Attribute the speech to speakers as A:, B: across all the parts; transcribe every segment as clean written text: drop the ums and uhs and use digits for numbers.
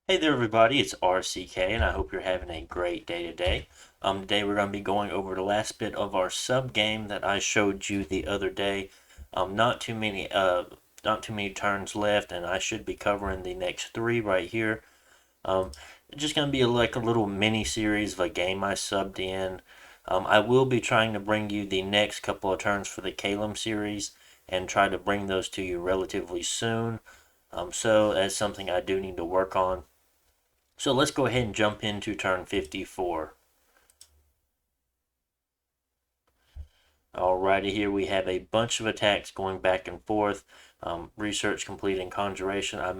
A: Hey there, everybody. It's RCK, and I hope you're having a great day today. Today we're going to be going over the last bit of our sub game that I showed you the other day. Not too many, not too many turns left, and I should be covering the next three right here. Um, it's just going to be like a little mini series of a game I subbed in. I will be trying to bring you the next couple of turns for the Calum series and try to bring those to you relatively soon. So that's something I do need to work on. So let's go ahead and jump into turn 54. Alrighty, here we have a bunch of attacks going back and forth. Research completing conjuration. I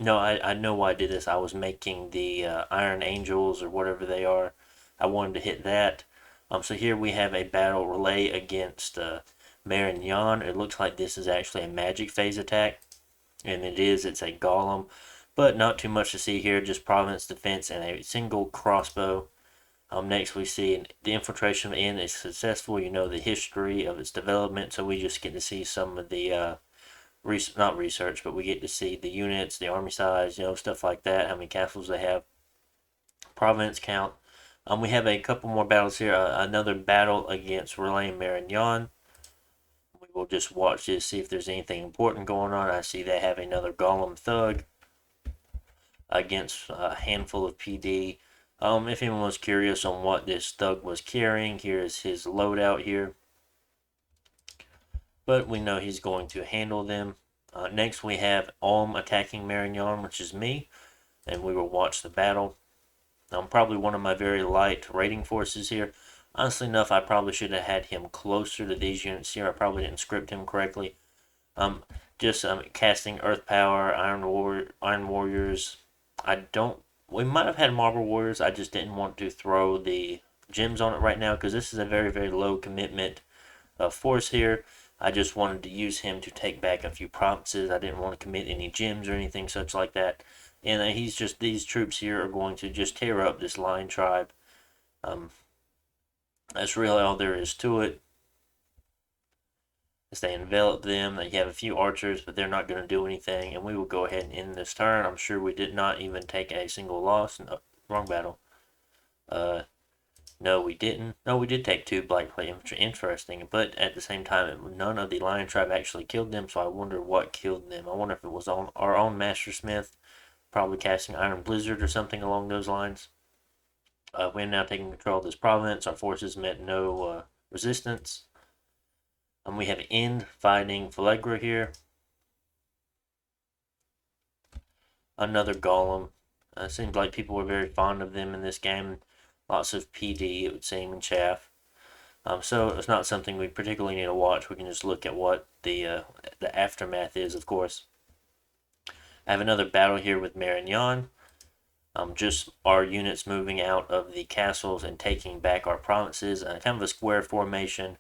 A: know why I did this. I was making the Iron Angels or whatever they are. I wanted to hit that. So here we have a battle relay against Marignon. It looks like this is actually a magic phase attack, and it is. It's a golem, but not too much to see here. Just province defense and a single crossbow. Next, we see the infiltration of N is successful. You know the history of its development, so we just get to see some of the not research, but we get to see the units, the army size, stuff like that. How many castles they have, province count. We have a couple more battles here. Another battle against Relay and Marignon. We will just watch this, see if there's anything important going on. I see they have another Golem Thug against a handful of PD. If anyone was curious on what this thug was carrying, here's his loadout here. But we know he's going to handle them. Next we have Ulm attacking Marignon, which is me, and we will watch the battle. Probably one of my very light raiding forces here. Honestly enough, I probably should have had him closer to these units here. I probably didn't script him correctly. Just casting Earth Power, Iron Warriors. I don't. We might have had Marble Warriors. I just didn't want to throw the gems on it right now because this is a very, very low commitment force here. I just wanted to use him to take back a few provinces. I didn't want to commit any gems or anything such like that. And these troops here are going to just tear up this Lion tribe. That's really all there is to it. As they envelop them, they have a few archers, but they're not going to do anything. And we will go ahead and end this turn. I'm sure we did not even take a single loss. No, wrong battle. No, we didn't. No, we did take two Black Plate Infantry. Interesting, but at the same time, none of the Lion Tribe actually killed them. So I wonder what killed them. I wonder if it was on our own Master Smith, probably casting Iron Blizzard or something along those lines. We're now taking control of this province. Our forces met no resistance. We have End fighting Falegra here. Another Golem. Seems like people were very fond of them in this game. Lots of PD, it would seem, and chaff. So it's not something we particularly need to watch. We can just look at what the aftermath is, of course. I have another battle here with Marignon. Just our units moving out of the castles and taking back our provinces. Kind of a square formation.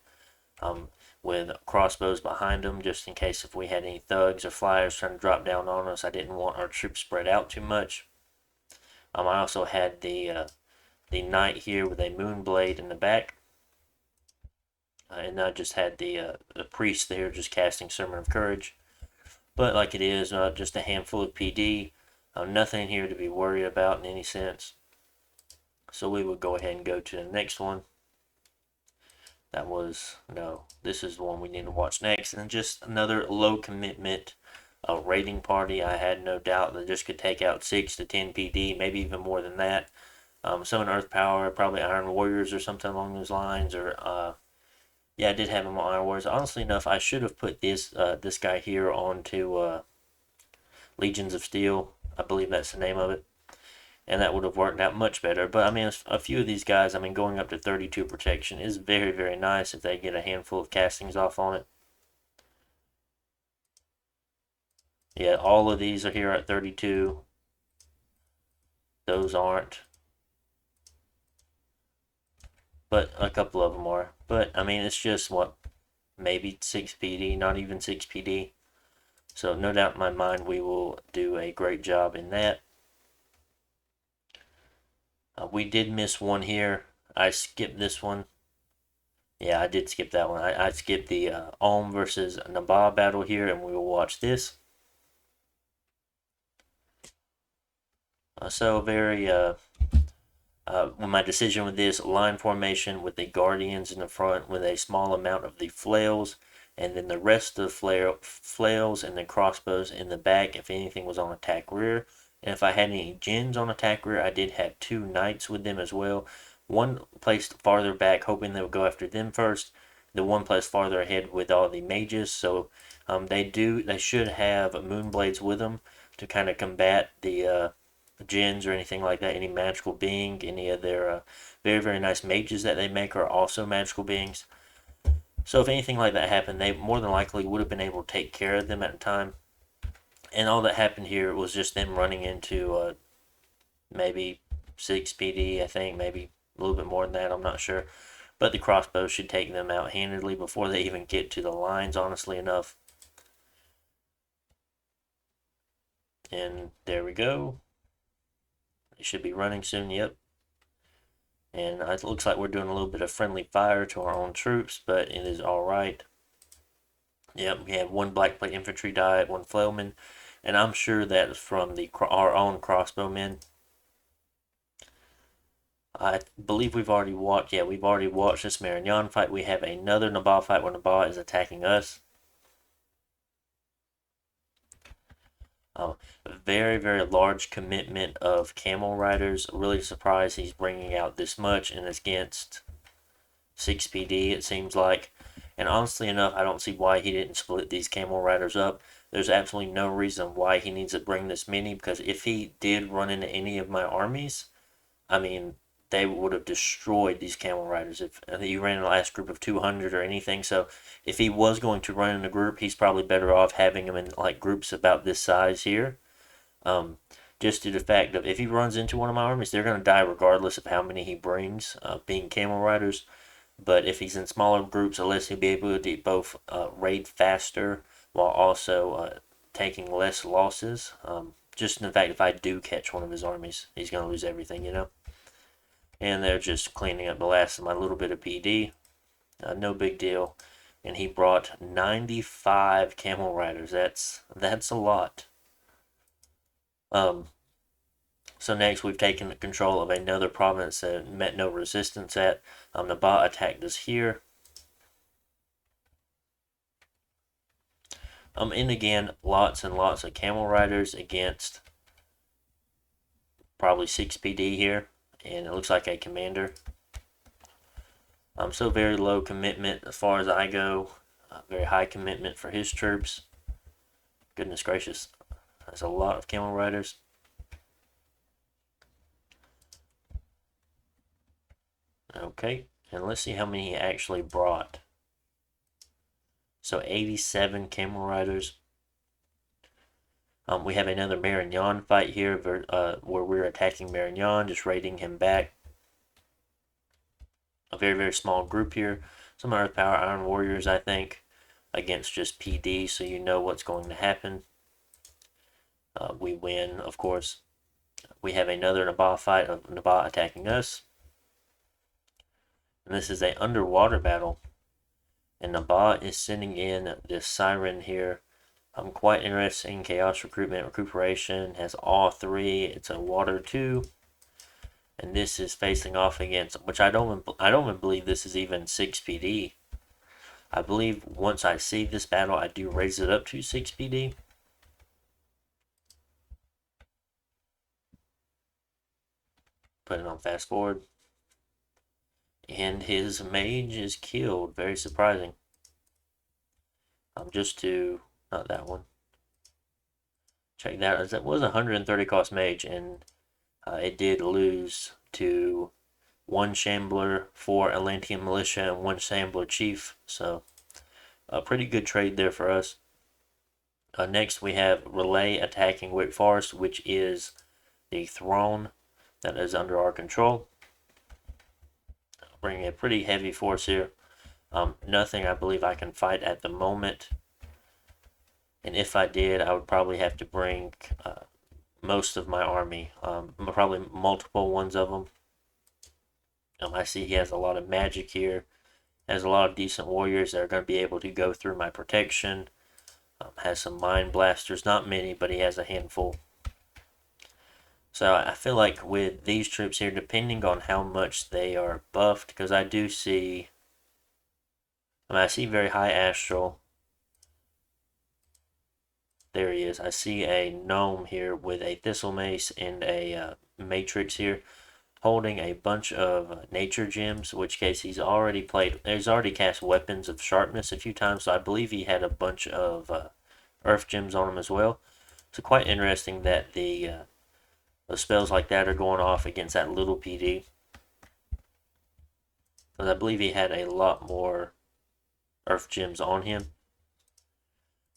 A: With crossbows behind them, just in case if we had any thugs or flyers trying to drop down on us. I didn't want our troops spread out too much. I also had the knight here with a moonblade in the back, and I just had the priest there just casting Sermon of Courage. But like it is, just a handful of PD. Nothing here to be worried about in any sense. So we would go ahead and go to the next one. This is the one we need to watch next. And just another low commitment raiding party. I had no doubt that this could take out 6 to 10 PD, maybe even more than that. Some Earth Power, probably Iron Warriors or something along those lines. Yeah, I did have him on Iron Warriors. Honestly enough, I should have put this guy here onto Legions of Steel. I believe that's the name of it, and that would have worked out much better. But I mean, a few of these guys, I mean, going up to 32 protection is very, very nice if they get a handful of castings off on it. Yeah, all of these are here at 32. Those aren't, but a couple of them are. But I mean, it's just maybe 6 PD, not even 6 PD. So no doubt in my mind, we will do a great job in that. We did miss one here. I skipped this one. Yeah, I did skip that one. I skipped the Ulm versus Nabab battle here, and we will watch this. So very my decision with this line formation with the Guardians in the front with a small amount of the flails, and then the rest of the flails and the crossbows in the back if anything was on attack rear. And if I had any gens on attack rear, I did have 2 knights with them as well. One placed farther back, hoping they would go after them first. The one placed farther ahead with all the mages. So they should have moonblades with them to kind of combat the gens or anything like that, any magical being. Any of their very, very nice mages that they make are also magical beings. So if anything like that happened, they more than likely would have been able to take care of them at the time. And all that happened here was just them running into maybe 6 PD, I think, maybe a little bit more than that, I'm not sure. But the crossbows should take them out handedly before they even get to the lines, honestly enough. And there we go. They should be running soon, yep. And it looks like we're doing a little bit of friendly fire to our own troops, but it is alright. Yep, we have 1 Blackplate infantry die, 1 flailman, and I'm sure that's from our own crossbowmen. I believe we've already watched, we've already watched this Marignan fight. We have another Nabal fight where Nabal is attacking us. Very, very large commitment of camel riders. Really surprised he's bringing out this much, and it's against 6 PD, it seems like. And honestly enough, I don't see why he didn't split these camel riders up. There's absolutely no reason why he needs to bring this many, because if he did run into any of my armies, I mean, they would have destroyed these camel riders if he ran in the last group of 200 or anything. So if he was going to run in a group, he's probably better off having them in like groups about this size here. Just due to the fact that if he runs into one of my armies, they're going to die regardless of how many he brings, being camel riders. But if he's in smaller groups, at least he'll be able to both raid faster while also taking less losses. Just in the fact if I do catch one of his armies, he's going to lose everything, you know. And they're just cleaning up the last of my little bit of PD. No big deal. And he brought 95 camel riders. That's a lot. So next we've taken control of another province that met no resistance at. Nabal attacked us here. And again, lots and lots of camel riders against probably 6 PD here. And it looks like a commander. So very low commitment as far as I go. Very high commitment for his troops. Goodness gracious. That's a lot of camel riders. Okay, and let's see how many he actually brought. So 87 camel riders. We have another Marignan fight here where we're attacking Marignan, just raiding him back. A very, very small group here. Some Earth Power Iron Warriors, I think, against just PD, so you know what's going to happen. We win, of course. We have another Nabal fight of Nabal attacking us. And this is an underwater battle. And Nabal is sending in this Siren here. I'm quite interested in Chaos Recruitment, Recuperation. Has all 3. It's a water 2. And this is facing off against, which I don't even believe this is even 6 PD. I believe once I see this battle, I do raise it up to 6 PD. Put it on fast forward. And his mage is killed. Very surprising. Not that one. Check that out. That was 130 cost mage, and it did lose to 1 Shambler, 4 Atlantean Militia, and 1 Shambler Chief. So a pretty good trade there for us. Next we have Relay attacking Wake Forest, which is the throne that is under our control. Bringing a pretty heavy force here. Nothing I believe I can fight at the moment. And if I did, I would probably have to bring most of my army. Probably multiple ones of them. I see he has a lot of magic here. Has a lot of decent warriors that are going to be able to go through my protection. Has some mind blasters. Not many, but he has a handful. So I feel like with these troops here, depending on how much they are buffed, because I do see, I see very high astral. There he is. I see a gnome here with a thistle mace and a matrix here, holding a bunch of nature gems. Which case he's already cast weapons of sharpness a few times. So I believe he had a bunch of earth gems on him as well. So quite interesting that the spells like that are going off against that little PD. Because I believe he had a lot more earth gems on him.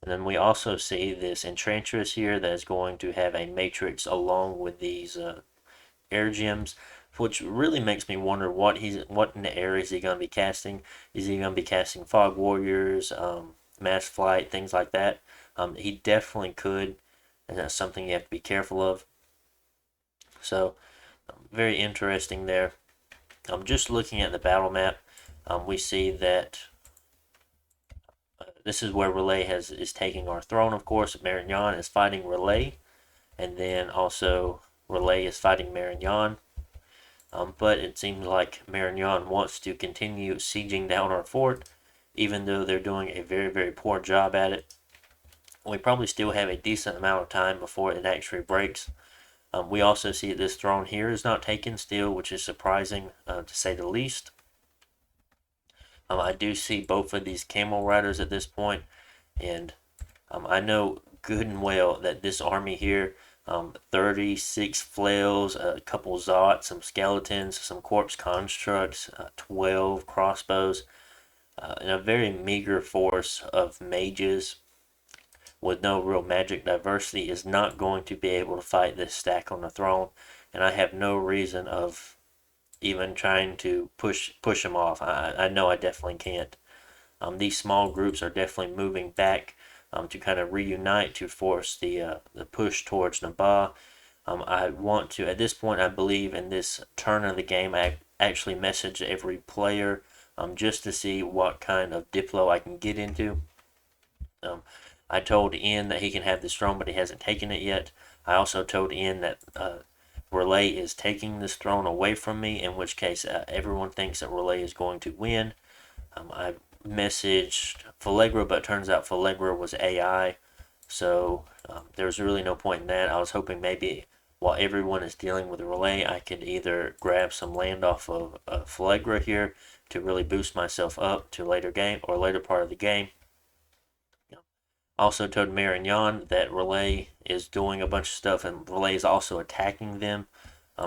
A: And then we also see this Enchantress here that is going to have a matrix along with these air gems, which really makes me wonder what in the air is he going to be casting. Is he going to be casting Fog Warriors, Mass Flight, things like that? He definitely could, and that's something you have to be careful of. So very interesting there. Just looking at the battle map, we see that this is where Relay is taking our throne, of course. Marignon is fighting Relay, and then also Relay is fighting Marignon. But it seems like Marignon wants to continue sieging down our fort, even though they're doing a very, very poor job at it. We probably still have a decent amount of time before it actually breaks. We also see this throne here is not taken still, which is surprising to say the least. I do see both of these camel riders at this point, and I know good and well that this army here, 36 flails, a couple zots, some skeletons, some corpse constructs, 12 crossbows, and a very meager force of mages with no real magic diversity is not going to be able to fight this stack on the throne, and I have no reason of even trying to push them off. I know I definitely can't. These small groups are definitely moving back to kind of reunite to force the push towards Nabah. I want to, at this point, I believe in this turn of the game, I actually message every player just to see what kind of Diplo I can get into. I told Ian that he can have this throne, but he hasn't taken it yet. I also told Ian that Relay is taking this throne away from me, in which case everyone thinks that Relay is going to win. I messaged Falegra, but it turns out Falegra was AI, so there's really no point in that. I was hoping maybe while everyone is dealing with Relay, I could either grab some land off of Falegra here to really boost myself up to later game or later part of the game. Also told Marignon that Relay is doing a bunch of stuff, and Relay is also attacking them.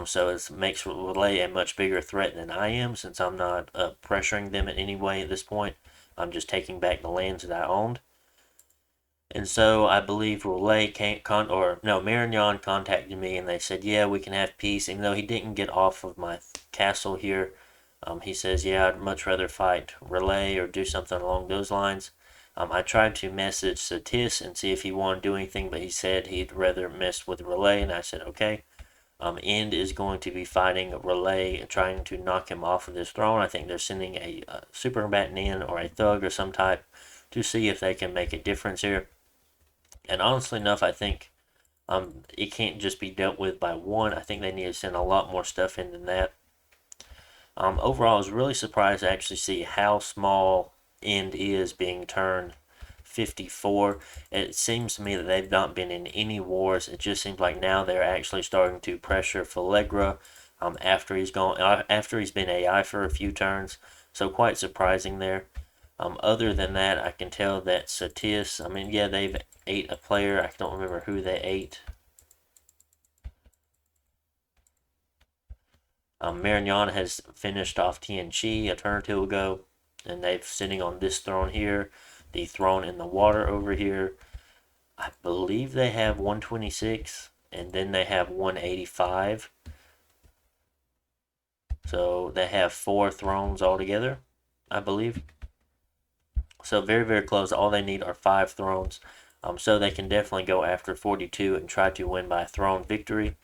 A: So it makes Relay a much bigger threat than I am, since I'm not pressuring them in any way at this point. I'm just taking back the lands that I owned. And so I believe Marignon contacted me, and they said, yeah, we can have peace, even though he didn't get off of my castle here. He says, yeah, I'd much rather fight Relay or do something along those lines. I tried to message Satis and see if he wanted to do anything, but he said he'd rather mess with Relay, and I said, okay. End is going to be fighting Relay, trying to knock him off of this throne. I think they're sending a super combatant in or a thug or some type to see if they can make a difference here. And honestly enough, I think it can't just be dealt with by one. I think they need to send a lot more stuff in than that. Overall, I was really surprised to actually see how small End is being turned 54. It seems to me that they've not been in any wars. It just seems like now they're actually starting to pressure Falegra after he's been AI for a few turns. So quite surprising there. Other than that, I can tell that Satis, yeah, they've ate a player. I don't remember who they ate. Marignon has finished off Tianchi a turn or two ago, and they're sitting on this throne here, the throne in the water over here. I believe they have 126, and then they have 185. So they have 4 thrones altogether, I believe. So very, very close. All they need are 5 thrones. So they can definitely go after 42 and try to win by a throne victory.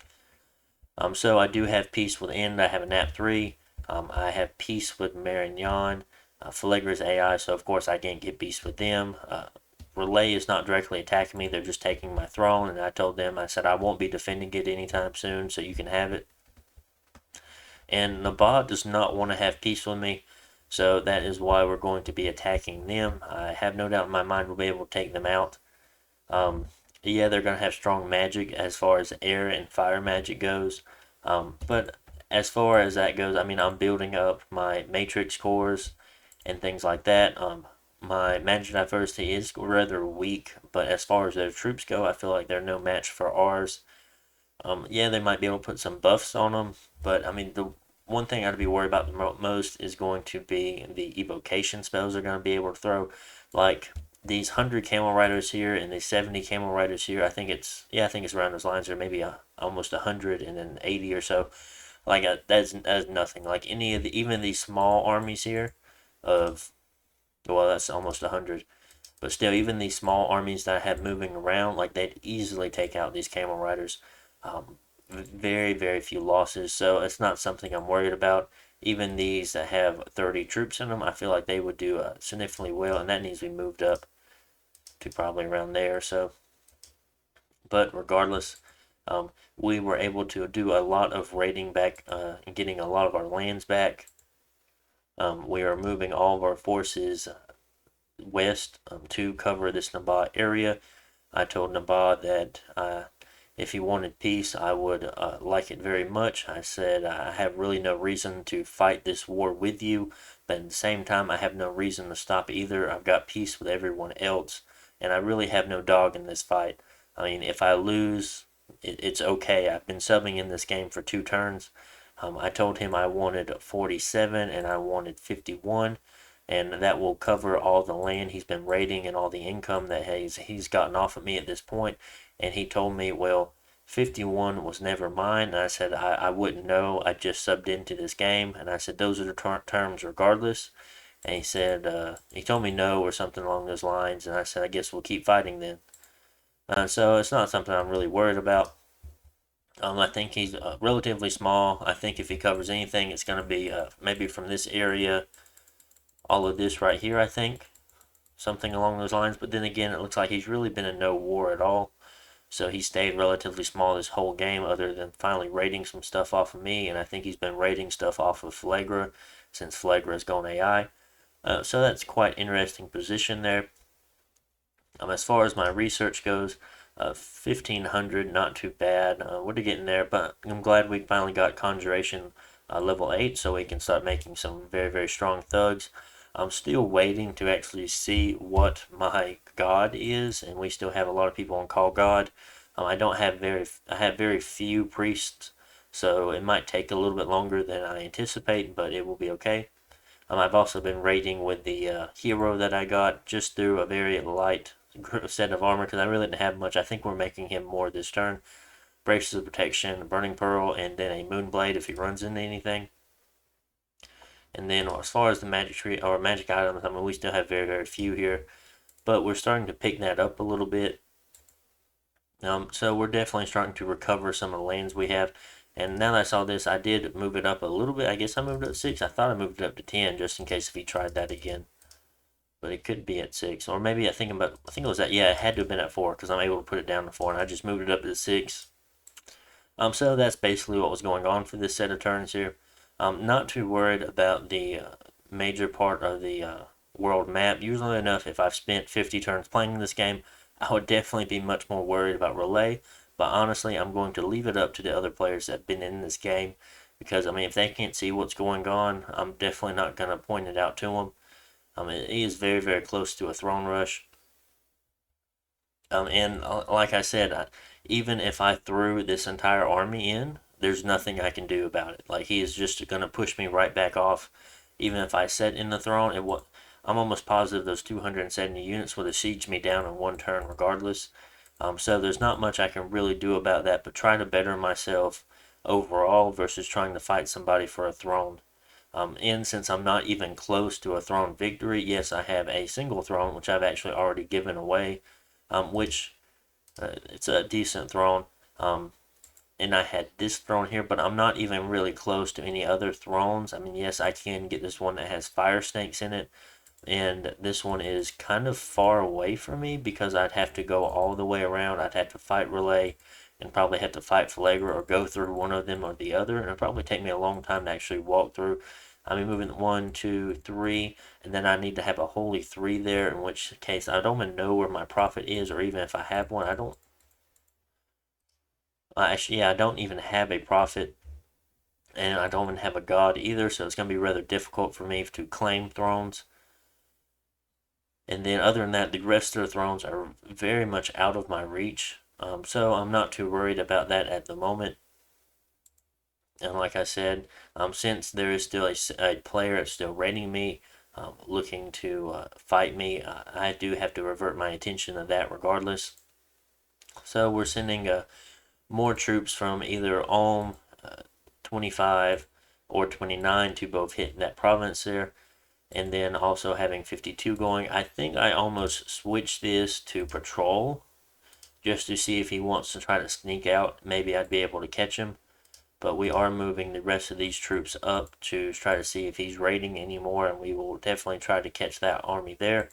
A: So I do have peace with End. I have a nap 3. I have peace with Marignon. Falegra's AI, so of course I can't get peace with them. Relay is not directly attacking me, they're just taking my throne, and I told them, I said, I won't be defending it anytime soon, so you can have it. And Nabad does not want to have peace with me, so that is why we're going to be attacking them. I have no doubt in my mind we'll be able to take them out. Yeah, they're going to have strong magic as far as air and fire magic goes. But as far as that goes, I mean, I'm building up my matrix cores and things like that. My magic diversity is rather weak, but as far as their troops go, I feel like they're no match for ours. Yeah, they might be able to put some buffs on them, but I mean, the one thing I'd be worried about the most is going to be the evocation spells they're going to be able to throw. Like these 100 camel riders here and these 70 camel riders here. I think it's around those lines, or maybe almost 100 and then 80 or so. Like that's nothing. Like any of the even these small armies here, of well, that's almost 100. But still, even these small armies that I have moving around, like they'd easily take out these camel riders. Very, very few losses, so it's not something I'm worried about. Even these that have 30 troops in them, I feel like they would do significantly well, and that needs to be moved up to probably around there. So, but regardless, we were able to do a lot of raiding back and getting a lot of our lands back. We are moving all of our forces west to cover this Nabad area. I told Nabad that if he wanted peace, I would like it very much. I said, I have really no reason to fight this war with you, but at the same time, I have no reason to stop either. I've got peace with everyone else, and I really have no dog in this fight. I mean, if I lose, it's okay. I've been subbing in this game for 2 turns. I told him I wanted 47 and I wanted 51, and that will cover all the land he's been raiding and all the income that he's gotten off of me at this point. And he told me, well, 51 was never mine. And I said, I wouldn't know. I just subbed into this game. And I said, those are the terms regardless. And he said, he told me no or something along those lines. And I said, I guess we'll keep fighting then. So it's not something I'm really worried about. I think he's relatively small. I think if he covers anything, it's going to be maybe from this area, all of this right here, I think. Something along those lines. But then again, it looks like he's really been in no war at all. So he stayed relatively small this whole game, other than finally raiding some stuff off of me, and I think he's been raiding stuff off of Phlegra since Phlegra has gone AI. So that's quite interesting position there. As far as my research goes, 1500, not too bad. We're getting there, but I'm glad we finally got Conjuration level 8, so we can start making some very, very strong thugs. I'm still waiting to actually see what my god is, and we still have a lot of people on call god. I have very few priests, so it might take a little bit longer than I anticipate, but it will be okay. I've also been raiding with the hero that I got just through a very light set of armor because I really didn't have much. I think we're making him more this turn. Braces of Protection, Burning Pearl, and then a Moonblade if he runs into anything. And then as far as the magic tree or magic items, I mean, we still have very, very few here, but we're starting to pick that up a little bit. So we're definitely starting to recover some of the lands we have. And now that I saw this, I did move it up a little bit. I guess I moved it up 6. I thought I moved it up to 10 just in case if he tried that again. But it could be at 6, or maybe I think it was at, yeah, it had to have been at 4 because I'm able to put it down to 4, and I just moved it up to 6. So that's basically what was going on for this set of turns here. Not too worried about the major part of the world map. Usually enough, if I've spent 50 turns playing this game, I would definitely be much more worried about Relay. But honestly, I'm going to leave it up to the other players that have been in this game. Because, I mean, if they can't see what's going on, I'm definitely not going to point it out to them. He is very, very close to a throne rush. And like I said, even if I threw this entire army in, there's nothing I can do about it. Like, he is just going to push me right back off. Even if I set in the throne, I'm almost positive those 270 units would have sieged me down in 1 turn regardless. So there's not much I can really do about that, but try to better myself overall versus trying to fight somebody for a throne. And since I'm not even close to a throne victory, yes, I have a single throne, which I've actually already given away, which it's a decent throne. And I had this throne here, but I'm not even really close to any other thrones. I mean, yes, I can get this one that has fire snakes in it, and this one is kind of far away from me because I'd have to go all the way around. I'd have to fight Relay and probably have to fight Flagra or go through one of them or the other, and it'd probably take me a long time to actually walk through. I mean, moving 1, 2, 3, and then I need to have a holy 3 there, in which case I don't even know where my prophet is, or even if I have one, I don't. Actually, yeah, I don't even have a prophet, and I don't even have a god either, so it's going to be rather difficult for me to claim thrones. And then, other than that, the rest of the thrones are very much out of my reach, so I'm not too worried about that at the moment. And like I said, since there is still a player that's still raiding me, looking to fight me, I do have to revert my attention to that regardless. So we're sending more troops from either Ulm 25 or 29 to both hit that province there. And then also having 52 going. I think I almost switched this to patrol just to see if he wants to try to sneak out. Maybe I'd be able to catch him. But we are moving the rest of these troops up to try to see if he's raiding anymore, and we will definitely try to catch that army there.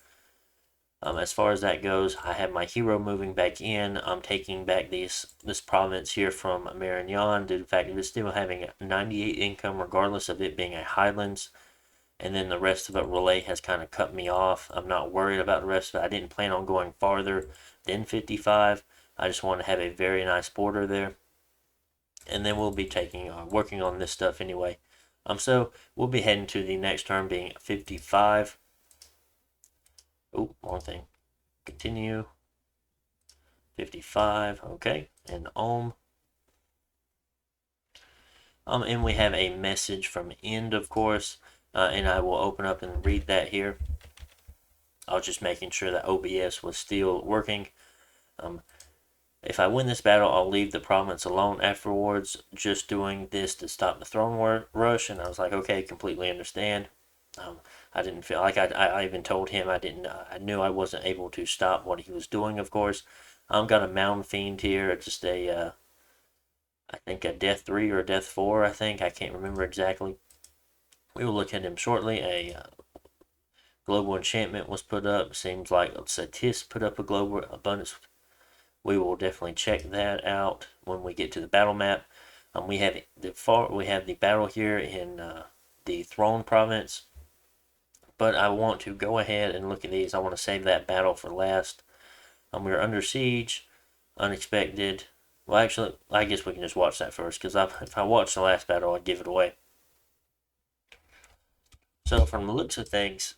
A: As far as that goes, I have my hero moving back in. I'm taking back this province here from Marignan due to the fact that it's still having 98 income regardless of it being a highlands. And then the rest of it, Relay has kind of cut me off. I'm not worried about the rest of it. I didn't plan on going farther than 55. I just want to have a very nice border there. And then we'll be working on this stuff anyway. So we'll be heading to the next turn being 55. Oh, wrong thing. Continue. 55, okay, and Ulm. And we have a message from End, of course, and I will open up and read that here. I was just making sure that OBS was still working. If I win this battle, I'll leave the province alone afterwards, just doing this to stop the throne rush. And I was like, okay, completely understand. I didn't feel like I even told him I didn't. I knew I wasn't able to stop what he was doing. Of course, got a Mound Fiend here. It's just I think a Death 3 or a Death 4. I can't remember exactly. We will look at him shortly. A global enchantment was put up. Seems like Satis put up a global abundance. We will definitely check that out when we get to the battle map. We have the battle here in the Throne province, but I want to go ahead and look at these. I want to save that battle for last. We're under siege, unexpected. Well, actually, I guess we can just watch that first, because if I watch the last battle, I'd give it away. So from the looks of things,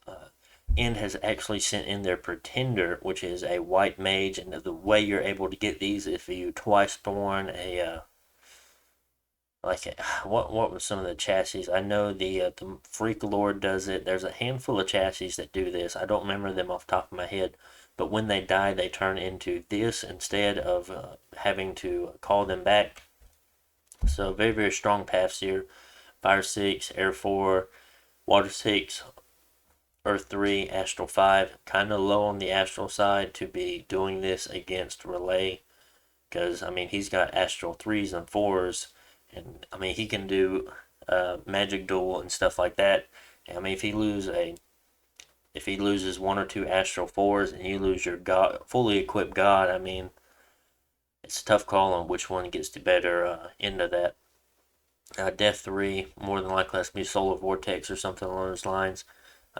A: End has actually sent in their Pretender, which is a white mage, and the way you're able to get these if you twice born what were some of the chassis? I know the Freak Lord does it. There's a handful of chassis that do this. I don't remember them off the top of my head, but when they die, they turn into this instead of having to call them back. So very, very strong paths here. Fire 6, Air 4, Water 6, Earth 3, Astral 5. Kind of low on the Astral side to be doing this against Relay, because I mean he's got Astral 3s and 4s, and I mean he can do Magic Duel and stuff like that. I mean if he loses 1 or 2 Astral 4s and you lose your God, fully equipped God, I mean it's a tough call on which one gets the better end of that. Death 3, more than likely that's be Solar Vortex or something along those lines.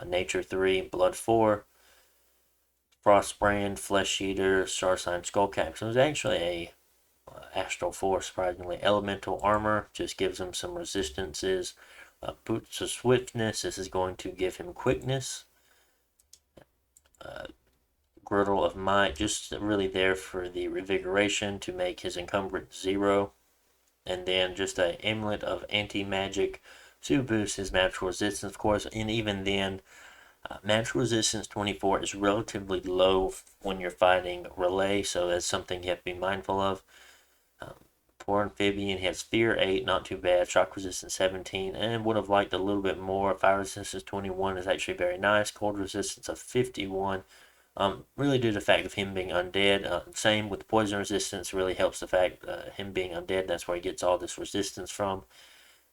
A: Nature 3, Blood 4, Frostbrand, Flesh Eater, Star Sign Skullcap. So it was actually a Astral 4, surprisingly. Elemental Armor just gives him some resistances. Boots of Swiftness, this is going to give him quickness. Girdle of Might, just really there for the revigoration to make his encumbrance 0. And then just an Amulet of Anti-Magic to boost his magical resistance, of course. And even then, magical resistance 24 is relatively low when you're fighting Relay, so that's something you have to be mindful of. Poor Amphibian has Fear 8, not too bad. Shock resistance 17, and would have liked a little bit more. Fire resistance 21 is actually very nice. Cold resistance of 51. Really due to the fact of him being undead. Same with poison resistance, really helps the fact him being undead. That's where he gets all this resistance from.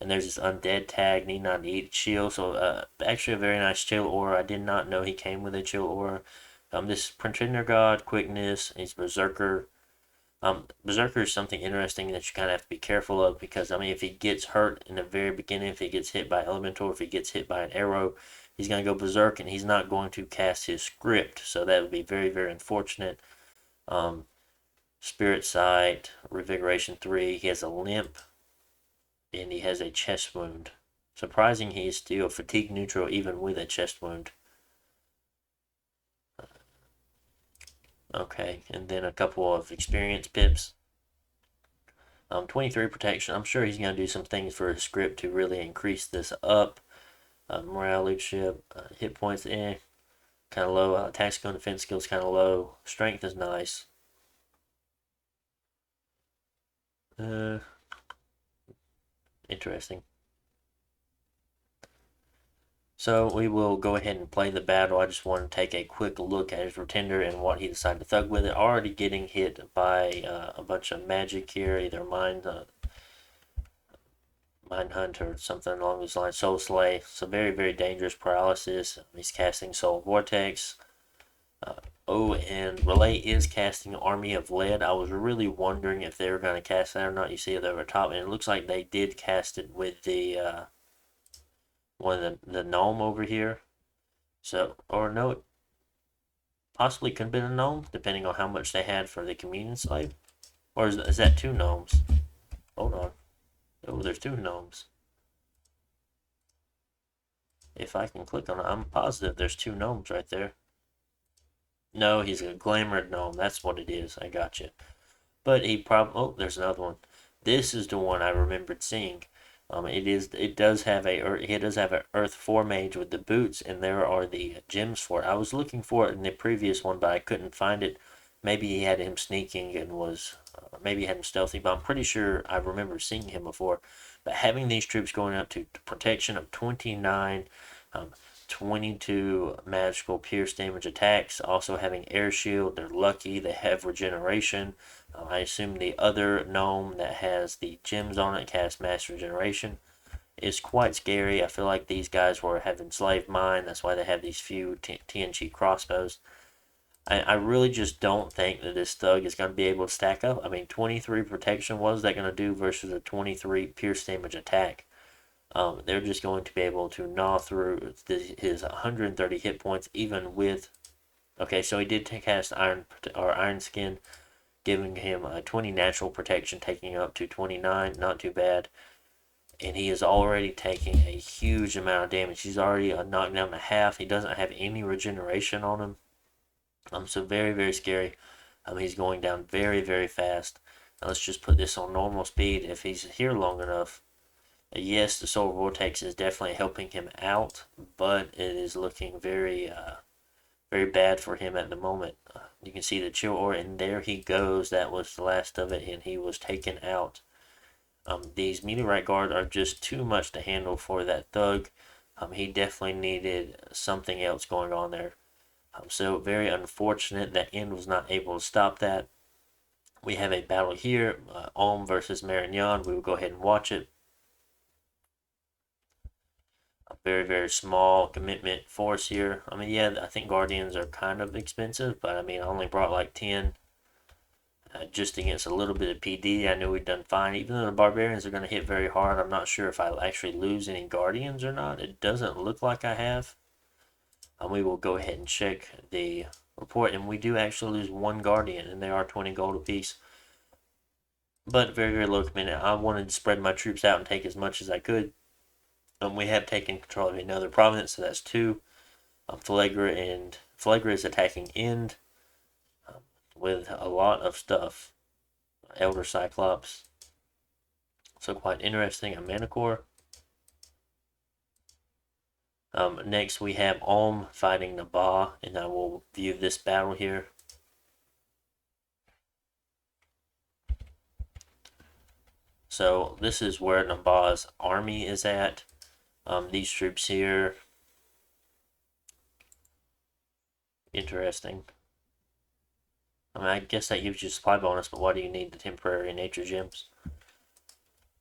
A: And there's this undead tag, need not eat shield. So actually a very nice chill aura. I did not know he came with a chill aura. This Pretender God, quickness, he's Berserker. Berserker is something interesting that you kind of have to be careful of because, I mean, if he gets hurt in the very beginning, if he gets hit by Elemental, if he gets hit by an arrow, he's going to go Berserk and he's not going to cast his script. So that would be very, very unfortunate. Spirit Sight, Revigoration 3, he has a limp, and he has a chest wound. Surprising he is still fatigue neutral even with a chest wound. Okay, and then a couple of experience pips. 23 protection. I'm sure he's going to do some things for his script to really increase this up. Morale, leadership, hit points, kind of low. Attack skill and defense skills kind of low. Strength is nice. Interesting. So we will go ahead and play the battle. I just want to take a quick look at his Pretender and what he decided to thug with it. Already getting hit by a bunch of magic here, either Mind Hunt or something along those lines. Soul Slay. So very, very dangerous paralysis. He's casting Soul Vortex. And Relay is casting Army of Lead. I was really wondering if they were going to cast that or not. You see it over top, and it looks like they did cast it with the one of the gnome over here. So, or no, it possibly could have been a gnome, depending on how much they had for the communion slave. Or is that two gnomes? Hold on. Oh, there's two gnomes. If I can click on it, I'm positive there's two gnomes right there. No, he's a glamour gnome. That's what it is. I got you. But he probably. Oh, there's another one. This is the one I remembered seeing. It does have a Earth 4 mage with the boots, and there are the gems for it. I was looking for it in the previous one, but I couldn't find it. Maybe he had him sneaking and was maybe he had him stealthy, but I'm pretty sure I remember seeing him before. But having these troops going up to protection of 29, 22 magical pierce damage attacks, also having air shield, they're lucky, they have regeneration. I assume the other gnome that has the gems on it casts mass regeneration. Is quite scary. I feel like these guys have enslaved mine. That's why they have these few TNG crossbows. I really just don't think that this thug is going to be able to stack up. I mean, 23 protection, what is that going to do versus a 23 pierce damage attack? They're just going to be able to gnaw through his 130 hit points, even with. Okay, so he did cast Iron Skin, giving him a 20 natural protection, taking up to 29. Not too bad. And he is already taking a huge amount of damage. He's already knocked down to half. He doesn't have any regeneration on him. So very, very scary. He's going down very, very fast. Now let's just put this on normal speed. If he's here long enough, yes, the Soul Vortex is definitely helping him out, but it is looking very, very bad for him at the moment. You can see the chill aura, and there he goes. That was the last of it, and he was taken out. These meteorite guards are just too much to handle for that thug. He definitely needed something else going on there. So very unfortunate that End was not able to stop that. We have a battle here, Ulm versus Marignon. We will go ahead and watch it. A very, very small commitment force here. I mean, yeah, I think Guardians are kind of expensive, but I mean, I only brought like 10 just against a little bit of PD. I knew we'd done fine. Even though the Barbarians are going to hit very hard, I'm not sure if I'll actually lose any Guardians or not. It doesn't look like I have. We will go ahead and check the report, and we do actually lose one Guardian, and they are 20 gold apiece. But very, very low commitment. I wanted to spread my troops out and take as much as I could. We have taken control of another province, so that's 2. Phlegra is attacking End with a lot of stuff. Elder Cyclops. So quite interesting. A Manticore. Next we have Ulm fighting Nabaa, and I will view this battle here. So this is where Nabaa's army is at. These troops here. Interesting. I mean, I guess that gives you supply bonus, but why do you need the temporary nature gems?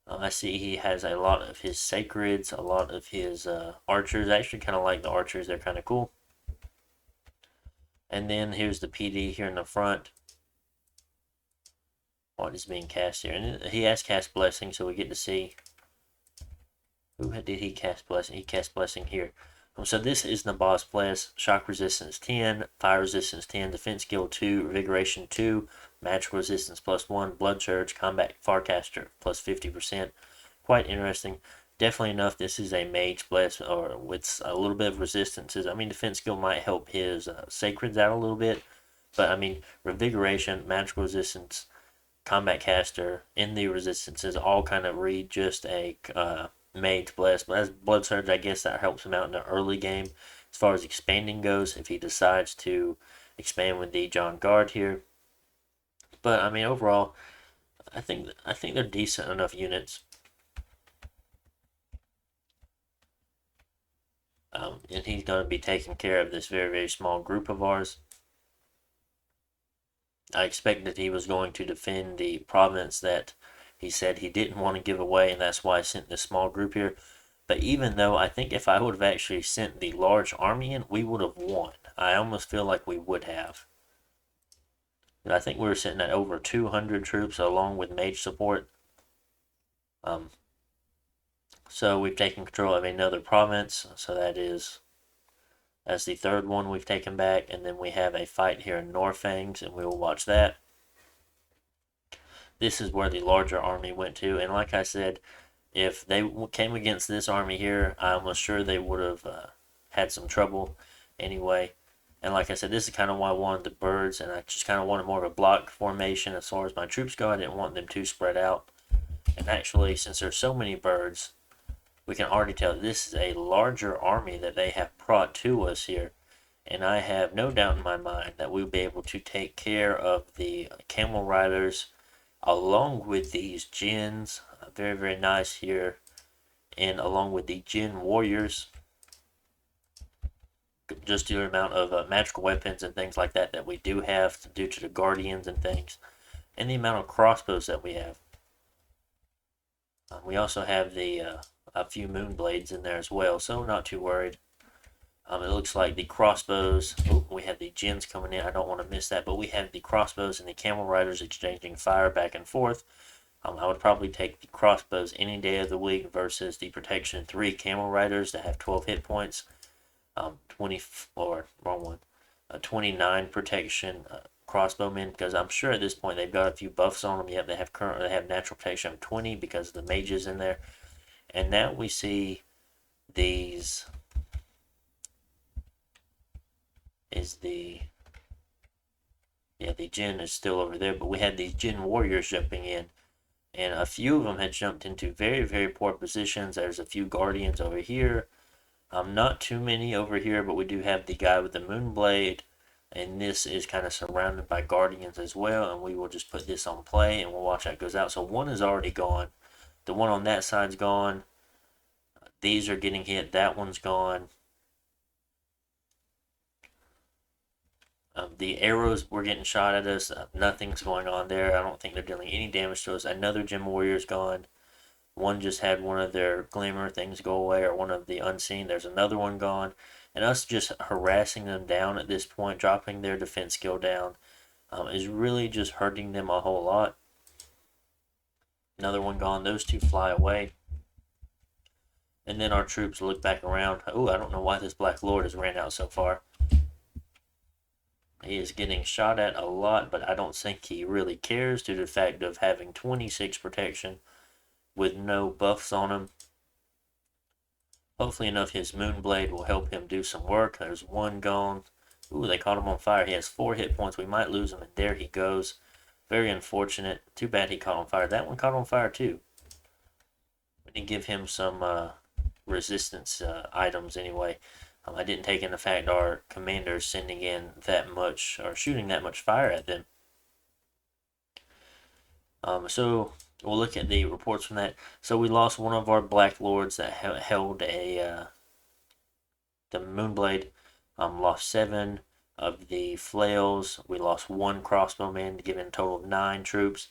A: I see he has a lot of his sacreds, a lot of his archers. I actually kind of like the archers, they're kind of cool. And then here's the PD here in the front. What is being cast here? And he has cast Blessing, so we get to see. Who did he cast Blessing? He cast Blessing here. So this is the boss bless. Shock resistance 10, fire resistance 10, defense skill 2, revigoration 2, magical resistance +1, blood surge, combat farcaster plus 50%. Quite interesting. Definitely enough. This is a mage bless, or with a little bit of resistances. I mean, defense skill might help his sacreds out a little bit, but I mean, revigoration, magical resistance, combat caster, in the resistances all kind of read just a mage bless. But as blood surge, I guess that helps him out in the early game. As far as expanding goes, if he decides to expand with the John Guard here. But I mean, overall, I think they're decent enough units. And he's going to be taking care of this very, very small group of ours. I expected he was going to defend the province that he said he didn't want to give away, and that's why I sent this small group here. But even though I think if I would have actually sent the large army in, we would have won. I almost feel like we would have. I think we were sitting at over 200 troops along with mage support. So we've taken control of another province. So that's the third one we've taken back. And then we have a fight here in Norfangs, and we will watch that. This is where the larger army went to. And like I said, if they came against this army here, I'm sure they would have had some trouble anyway. And like I said, this is kind of why I wanted the birds, and I just kind of wanted more of a block formation as far as my troops go. I didn't want them too spread out. And actually, since there's so many birds, we can already tell this is a larger army that they have brought to us here. And I have no doubt in my mind that we'll be able to take care of the camel riders along with these Djinns. Very, very nice here. And along with the Djinn warriors, just the amount of magical weapons and things like that that we do have due to the guardians and things, and the amount of crossbows that we have. We also have a few moon blades in there as well, so not too worried. It looks like the crossbows. Oh, we have the Djinns coming in. I don't want to miss that, but we have the crossbows and the camel riders exchanging fire back and forth. I would probably take the crossbows any day of the week versus the protection 3 camel riders that have 12 hit points. 20 or wrong one, 29 protection crossbowmen, because I'm sure at this point they've got a few buffs on them. Yep, they have natural protection of 20 because of the mages in there. And now we see these is the Djinn is still over there, but we had these Djinn warriors jumping in, and a few of them had jumped into very, very poor positions. There's a few guardians over here. Not too many over here, but we do have the guy with the Moonblade, and this is kind of surrounded by guardians as well, and we will just put this on play, and we'll watch how it goes out. So one is already gone. The one on that side's gone. These are getting hit. That one's gone. The arrows were getting shot at us. Nothing's going on there. I don't think they're dealing any damage to us. Another Djinn warrior's gone. One just had one of their glimmer things go away, or one of the unseen. There's another one gone. And us just harassing them down at this point, dropping their defense skill down, is really just hurting them a whole lot. Another one gone. Those two fly away. And then our troops look back around. Oh, I don't know why this Black Lord has ran out so far. He is getting shot at a lot, but I don't think he really cares due to the fact of having 26 protection with no buffs on him. Hopefully enough his Moonblade will help him do some work. There's one gone. Ooh, they caught him on fire. He has 4 hit points. We might lose him, and there he goes. Very unfortunate. Too bad he caught on fire. That one caught on fire too. We need to give him some resistance items anyway. I didn't take into fact our commanders sending in that much, or shooting that much fire at them. So we'll look at the reports from that. So we lost one of our Black Lords that held the Moonblade. Lost 7 of the flails. We lost 1 crossbowman, giving a total of 9 troops.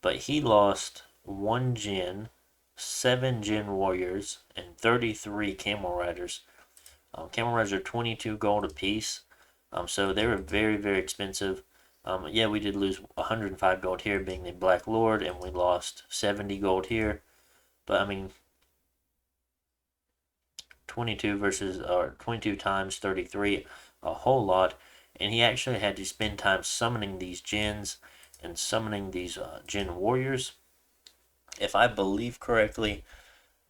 A: But he lost 1 Djinn, 7 Jin Warriors, and 33 Camel Riders. Camel Riders are 22 gold apiece, so they were very, very expensive. Yeah, we did lose 105 gold here, being the Black Lord, and we lost 70 gold here. But I mean, 22 times 33, a whole lot. And he actually had to spend time summoning these Jins and summoning these Jin Warriors. If I believe correctly,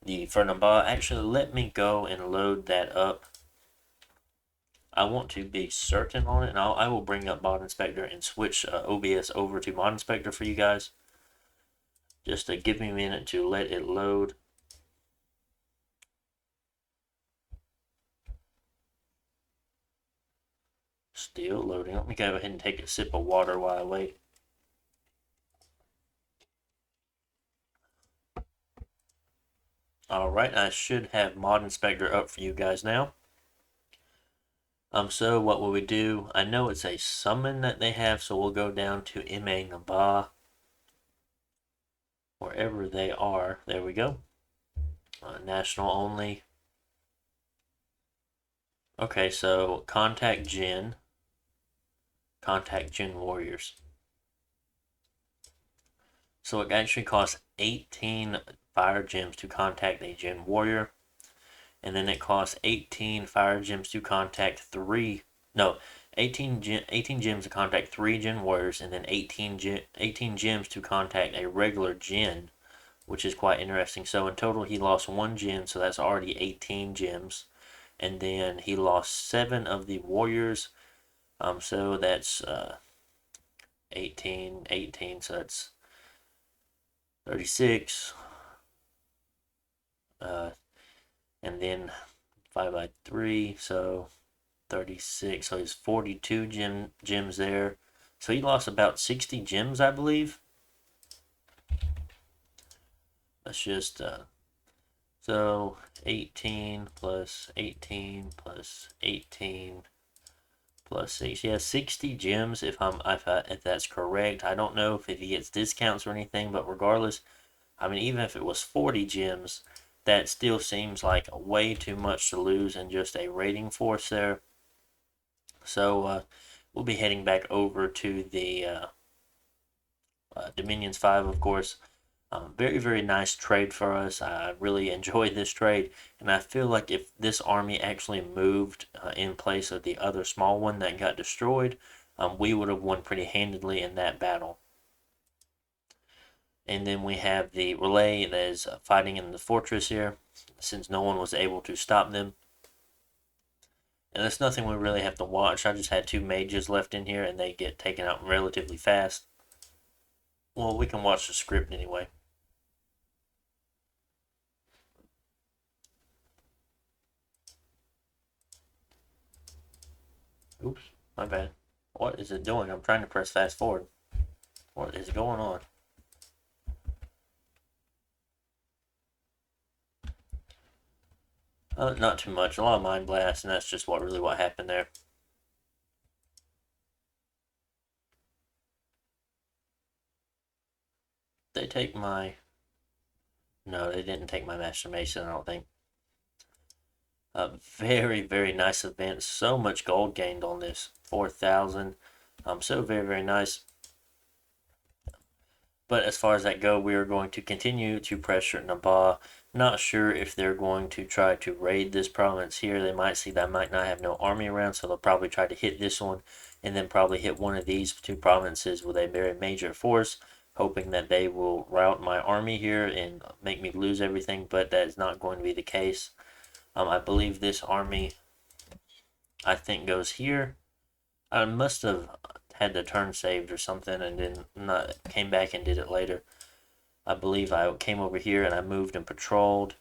A: the Fernamba, actually let me go and load that up. I want to be certain on it, and I will bring up Mod Inspector and switch OBS over to Mod Inspector for you guys. Just to give me a minute to let it load. Still loading. Let me go ahead and take a sip of water while I wait. Alright, I should have Mod Inspector up for you guys now. So what will we do? I know it's a summon that they have, so we'll go down to M.A. Naba. Wherever they are. There we go. National only. Okay, so contact Jin. Contact Jin Warriors. So it actually costs 18 fire gems to contact a Jin Warrior. And then it costs 18 fire gems to contact 18 gems to contact 3 Jin Warriors, and then 18 gems to contact a regular Jin, which is quite interesting. So in total he lost 1 Jin, so that's already 18 gems. And then he lost 7 of the Warriors, so that's 18, so that's 36. And then 5 by 3, so 36. So he's 42 gems there. So he lost about 60 gems, I believe. Let's just so 18 plus 18 plus 18 plus 6. Yeah, 60 gems if that's correct. I don't know if he gets discounts or anything, but regardless, I mean, even if it was 40 gems, that still seems like way too much to lose in just a raiding force there. So we'll be heading back over to the Dominions 5, of course. Very, very nice trade for us. I really enjoyed this trade, and I feel like if this army actually moved in place of the other small one that got destroyed, we would have won pretty handedly in that battle. And then we have the relay that is fighting in the fortress here, since no one was able to stop them. And there's nothing we really have to watch. I just had 2 mages left in here, and they get taken out relatively fast. Well, we can watch the script anyway. Oops, my bad. What is it doing? I'm trying to press fast forward. What is going on? Not too much. A lot of mind blasts, and that's just what happened there. They take my... No, they didn't take my Master Mason, I don't think. Very, very nice event. So much gold gained on this. 4,000. So very, very nice. But as far as that go, we are going to continue to pressure Naba. Not sure if they're going to try to raid this province here. They might see that I might not have no army around, so they'll probably try to hit this one, and then probably hit one of these 2 provinces with a very major force, hoping that they will rout my army here and make me lose everything, but that is not going to be the case. I believe this army, I think, goes here. I must have had the turn saved or something and then came back and did it later. I believe I came over here and I moved and patrolled.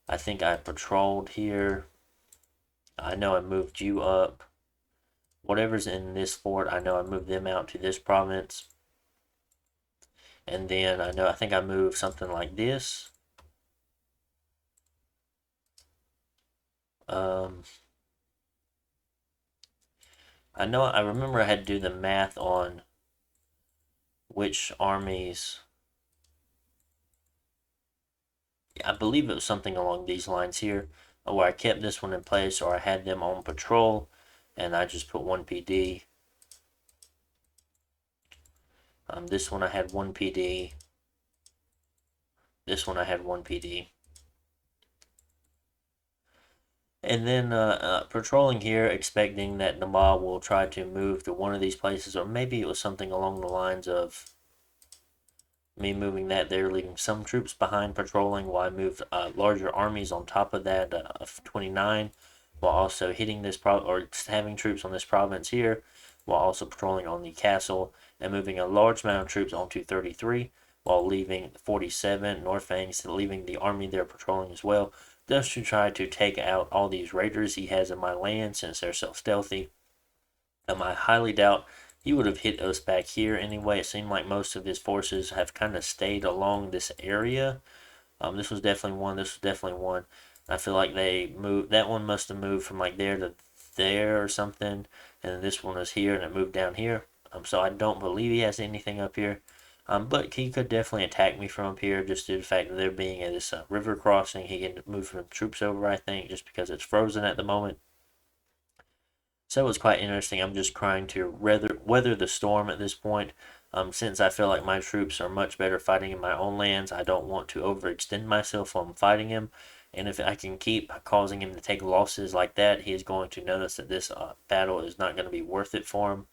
A: I think I patrolled here. I know I moved you up. Whatever's in this fort, I know I moved them out to this province. And then I think I moved something like this. I remember I had to do the math on which armies I believe it was something along these lines here, where I kept this one in place, or I had them on patrol, and I just put 1 PD. This one I had 1 PD. This one I had 1 PD. And then patrolling here, expecting that the mob will try to move to one of these places, or maybe it was something along the lines of me moving that there, leaving some troops behind patrolling while I moved larger armies on top of that of 29, while also hitting this or having troops on this province here, while also patrolling on the castle and moving a large amount of troops onto 33, while leaving 47 North Fangs, leaving the army there patrolling as well, just to try to take out all these raiders he has in my land since they're so stealthy. I highly doubt he would have hit us back here anyway. It seemed like most of his forces have kind of stayed along this area. This was definitely one. This was definitely one. I feel like they moved. That one must have moved from like there to there or something, and then this one was here and it moved down here. So I don't believe he has anything up here. But he could definitely attack me from up here just due to the fact that there being at this river crossing. He can move some troops over, I think, just because it's frozen at the moment. So it's quite interesting. I'm just trying to weather the storm at this point. Since I feel like my troops are much better fighting in my own lands, I don't want to overextend myself while I'm fighting him. And if I can keep causing him to take losses like that, he is going to notice that this battle is not going to be worth it for him.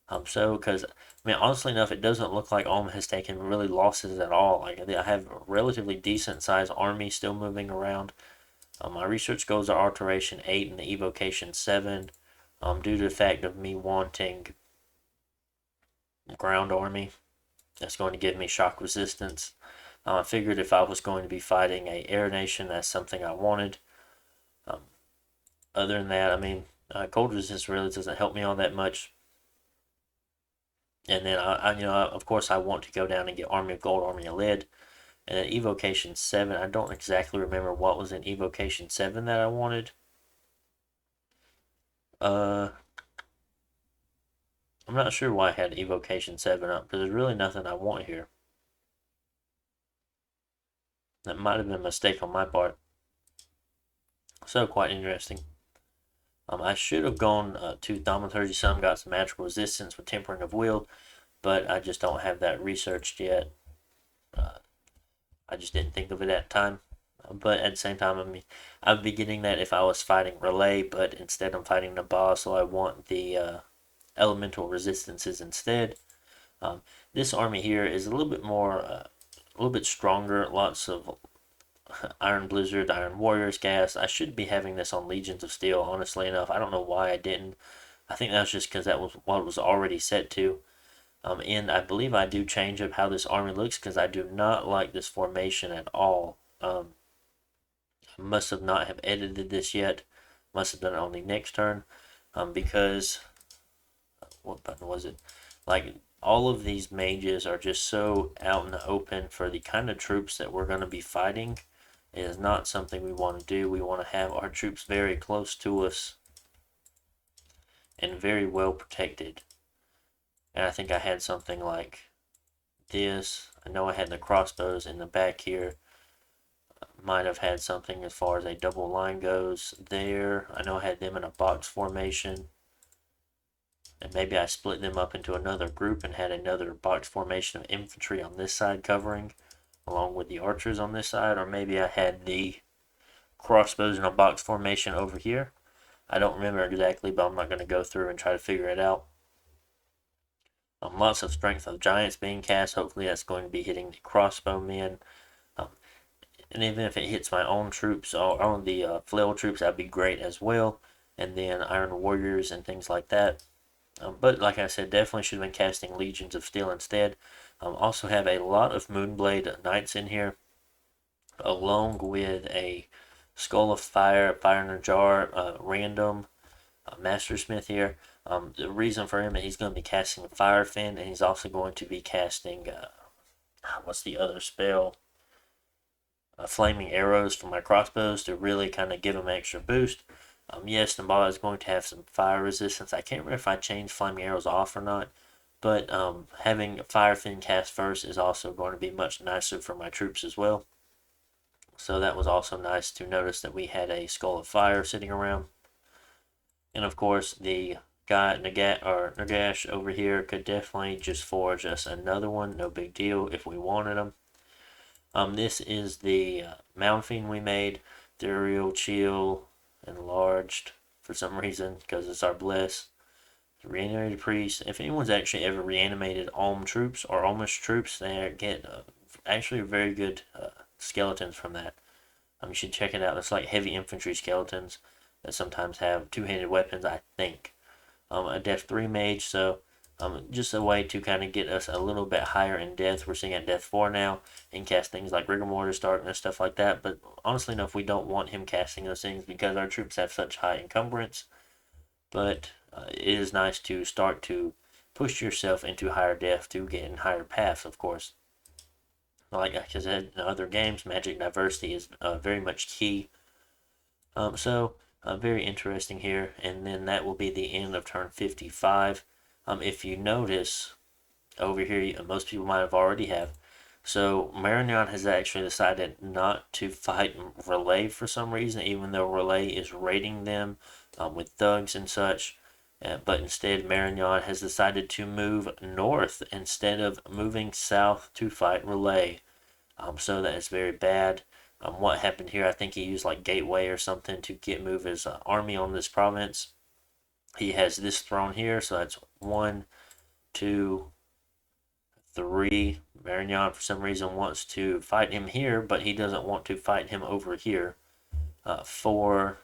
A: Because, I mean, honestly enough, it doesn't look like Ulm has taken really losses at all. Like, I have a relatively decent sized army still moving around. My research goals are alteration 8 and the evocation 7. Due to the fact of me wanting ground army, that's going to give me shock resistance. I figured if I was going to be fighting a air nation, that's something I wanted. Um, Other than that, I mean, cold resistance really doesn't help me all that much. And then of course, I want to go down and get Army of Gold, Army of Lead, and then Evocation 7. I don't exactly remember what was in Evocation 7 that I wanted. I'm not sure why I had Evocation 7 up, because there's really nothing I want here. That might have been a mistake on my part. So, quite interesting. I should have gone to Thaumaturgy Some, got some magical resistance with Tempering of Will, but I just don't have that researched yet. I just didn't think of it at the time. But at the same time, I mean, I'd be getting that if I was fighting Relay, but instead I'm fighting the boss, so I want the elemental resistances instead. This army here is a little bit more, a little bit stronger. Lots of Iron Blizzard, Iron Warriors gas. I should be having this on Legions of Steel, honestly enough. I don't know why I didn't. I think that's just because that was what it was already set to. And I believe I do change up how this army looks because I do not like this formation at all. I must have not have edited this yet. Must have done it on the next turn. Because what button was it? Like all of these mages are just so out in the open for the kind of troops that we're going to be fighting. It is not something we want to do. We want to have our troops very close to us and very well protected. And I think I had something like this. I know I had the crossbows in the back here. Might have had something as far as a double line goes there. I know I had them in a box formation. And maybe I split them up into another group and had another box formation of infantry on this side covering, along with the archers on this side. Or maybe I had the crossbows in a box formation over here. I don't remember exactly, but I'm not going to go through and try to figure it out. Lots of strength of giants being cast. Hopefully that's going to be hitting the crossbowmen. And even if it hits my own troops or on the flail troops, that'd be great as well. And then Iron Warriors and things like that. But like I said, definitely should have been casting Legions of Steel instead. Also have a lot of Moonblade Knights in here, along with a Skull of Fire, Fire in a Jar, random Mastersmith here. The reason for him is he's going to be casting Fire Fin, and he's also going to be casting, what's the other spell? Flaming Arrows from my crossbows to really kind of give him an extra boost. Yes, Nambala is going to have some fire resistance. I can't remember if I changed Flaming Arrows off or not, but having Fire Fin cast first is also going to be much nicer for my troops as well. So that was also nice to notice that we had a Skull of Fire sitting around. And of course, the guy Nagash over here could definitely just forge us another one. No big deal if we wanted them. This is the Mound Fiend we made. Ethereal Chill enlarged for some reason because it's our Bliss. Reanimated Priest. If anyone's actually ever reanimated Alm troops or Almish troops, they get actually very good skeletons from that. You should check it out. It's like heavy infantry skeletons that sometimes have two-handed weapons, I think. A Death 3 mage, so just a way to kind of get us a little bit higher in death. We're seeing at Death 4 now and cast things like Rigor Mortis, Darkness, stuff like that. But honestly enough, we don't want him casting those things because our troops have such high encumbrance. But it is nice to start to push yourself into higher depth to get in higher paths, of course. Like I said in other games, magic diversity is very much key. So very interesting here. And then that will be the end of turn 55. If you notice over here, most people might have already have. So Marignon has actually decided not to fight Relay for some reason, even though Relay is raiding them with thugs and such. But instead, Marignon has decided to move north instead of moving south to fight Relay. So that is very bad. What happened here, I think he used like Gateway or something to move his army on this province. He has this throne here, so that's 1, 2, 3. Marignon, for some reason, wants to fight him here, but he doesn't want to fight him over here. 4,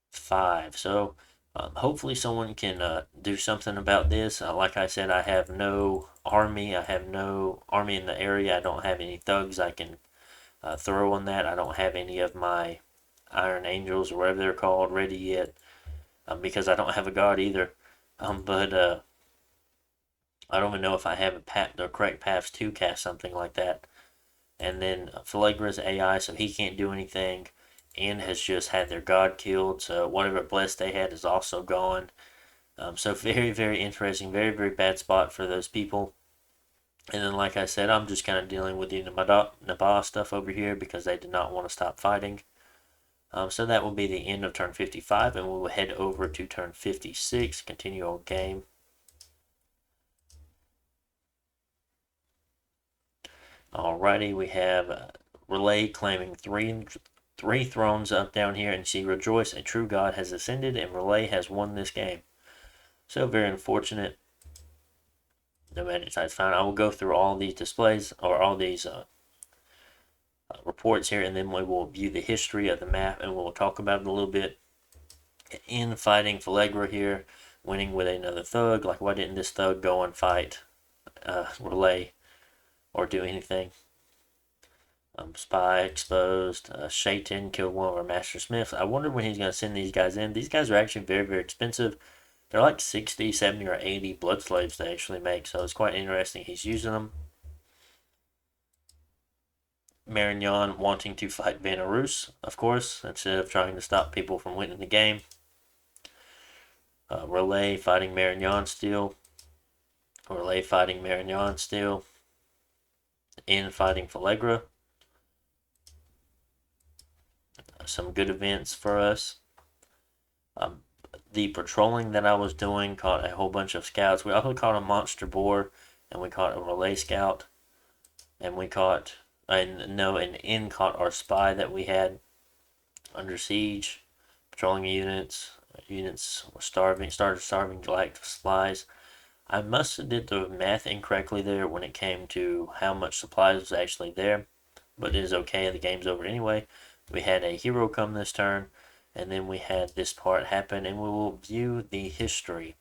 A: 5. So hopefully someone can do something about this. Like I said, I have no army. I have no army in the area. I don't have any thugs I can throw on that. I don't have any of my Iron Angels or whatever they're called ready yet because I don't have a god either. But I don't even know if I have the correct paths to cast something like that. And then Phalegra's AI, so he can't do anything. And has just had their god killed, so whatever bless they had is also gone. So very, very interesting, very, very bad spot for those people. And then, like I said, I'm just kind of dealing with the Nabah stuff over here because they did not want to stop fighting. So that will be the end of turn 55, and we will head over to turn 56, continue our game. Alrighty, we have Relay claiming three thrones up down here, and see Rejoice, a true god has ascended, and Relay has won this game. So very unfortunate. No magic sites found. I will go through all these displays or all these reports here, and then we will view the history of the map, and we'll talk about it a little bit. In fighting Phalegra here, winning with another thug. Like, why didn't this thug go and fight Relay or do anything? Spy exposed. Shaitan killed one of our Master Smiths. I wonder when he's going to send these guys in. These guys are actually very, very expensive. They're like 60, 70, or 80 blood slaves they actually make, so it's quite interesting he's using them. Marignon wanting to fight Belarus, of course, instead of trying to stop people from winning the game. Relay fighting Marignon still. Relay fighting Marignon still. In fighting Phalegra. Some good events for us. The patrolling that I was doing caught a whole bunch of scouts. We also caught a monster boar, and we caught a relay scout, and we caught, an in caught our spy that we had under siege. Patrolling units were started starving like flies. I must have did the math incorrectly there when it came to how much supplies was actually there, but it is okay. The game's over anyway. We had a hero come this turn, and then we had this part happen, and we will view the history.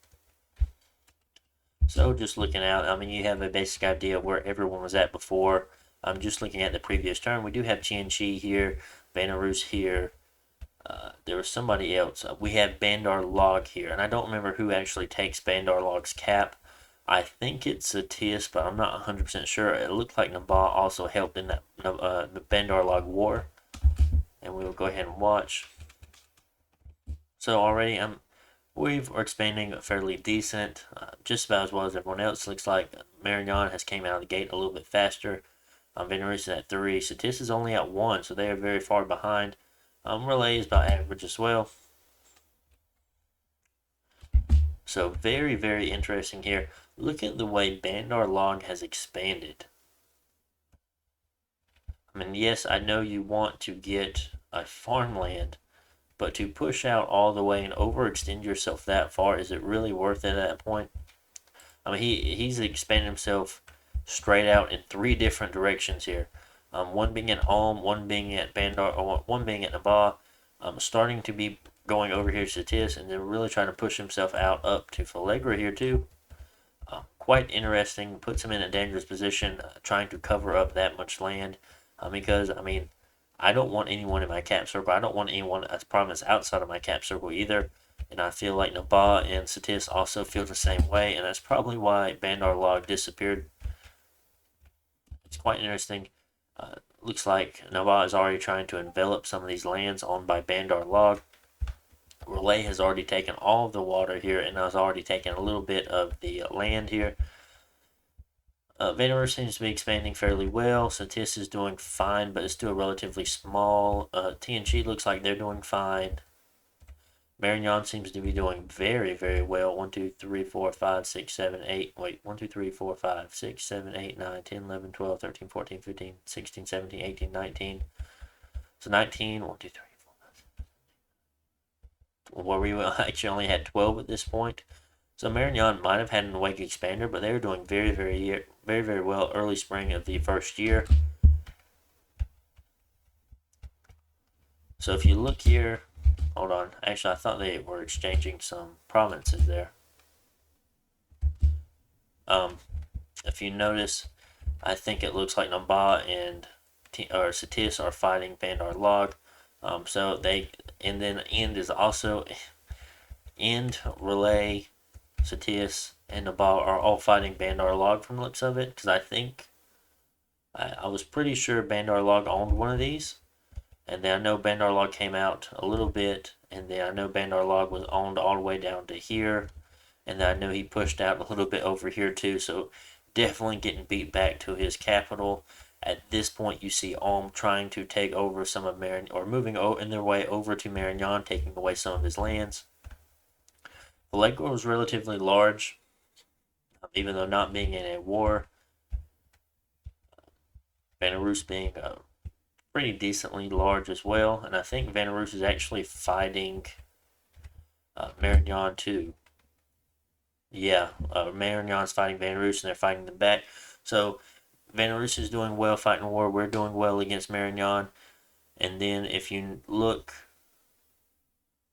A: So just looking out, I mean, you have a basic idea of where everyone was at before. I'm just looking at the previous turn. We do have Tianchi here, Belarus here. There was somebody else. We have Bandar Log here, and I don't remember who actually takes Bandar Log's cap. I think it's Satius, but I'm not 100% sure. It looked like Nabah also helped in that the Bandar Log war. And we will go ahead and watch. So already we're expanding fairly decent, just about as well as everyone else. Looks like Marignon has came out of the gate a little bit faster. Venerus is at 3. Satis is only at 1, so they are very far behind. Relay is about average as well. So very, very interesting here. Look at the way Bandar Log has expanded. I mean, yes, I know you want to get a farmland, but to push out all the way and overextend yourself that far, is it really worth it at that point? I mean, he's expanded himself straight out in 3 different directions here. One being at Ulm, one being at Bandar, or one being at Nabha, starting to be going over here to Satis, and then really trying to push himself out up to Falegra here too. Quite interesting. Puts him in a dangerous position, trying to cover up that much land. Because I mean, I don't want anyone in my cap circle. I don't want anyone as promised outside of my cap circle either. And I feel like Nabha and Satis also feel the same way, and that's probably why Bandar Log disappeared. It's quite interesting. Looks like Nabha is already trying to envelop some of these lands owned by Bandar Log. Relay has already taken all of the water here and has already taken a little bit of the land here. Venerus seems to be expanding fairly well. Satis is doing fine, but it's still relatively small. TNG looks like they're doing fine. Marignan seems to be doing very, very well. 1, 2, 3, 4, 5, 6, 7, 8. Wait, 1, 2, 3, 4, 5, 6, 7, 8, 9, 10, 11, 12, 13, 14, 15, 16, 17, 18, 19. So 19, 1, 2, 3, 4. Where we actually only had 12 at this point. So Marignan might have had an Awake Expander, but they were doing very, very well early spring of the first year. So if you look here, hold on. Actually, I thought they were exchanging some provinces there. If you notice, I think it looks like Nabha and Satis are fighting Bandar Log. So they, and then End is also End, Relay, Satis, and Nabha are all fighting Bandar Log from the looks of it, because I think I was pretty sure Bandar Log owned one of these, and then I know Bandar Log came out a little bit, and then I know Bandar Log was owned all the way down to here, and then I know he pushed out a little bit over here too, so definitely getting beat back to his capital. At this point, you see Ulm trying to take over some of Marignan, or moving in their way over to Marignan, taking away some of his lands. Falegra was relatively large, even though not being in a war. Venerus being pretty decently large as well, and I think Venerus is actually fighting Marignan too. Yeah, Marignan's fighting Venerus, and they're fighting them back. So Venerus is doing well fighting war. We're doing well against Marignan. And then if you look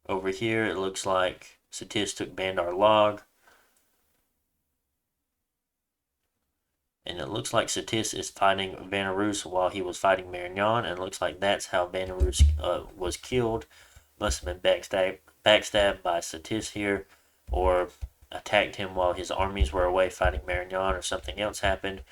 A: over here, it looks like Satis took Bandar Log. And it looks like Satis is fighting Venerus while he was fighting Marignan. And it looks like that's how Venerus was killed. Must have been backstabbed by Satis here, or attacked him while his armies were away fighting Marignan, or something else happened.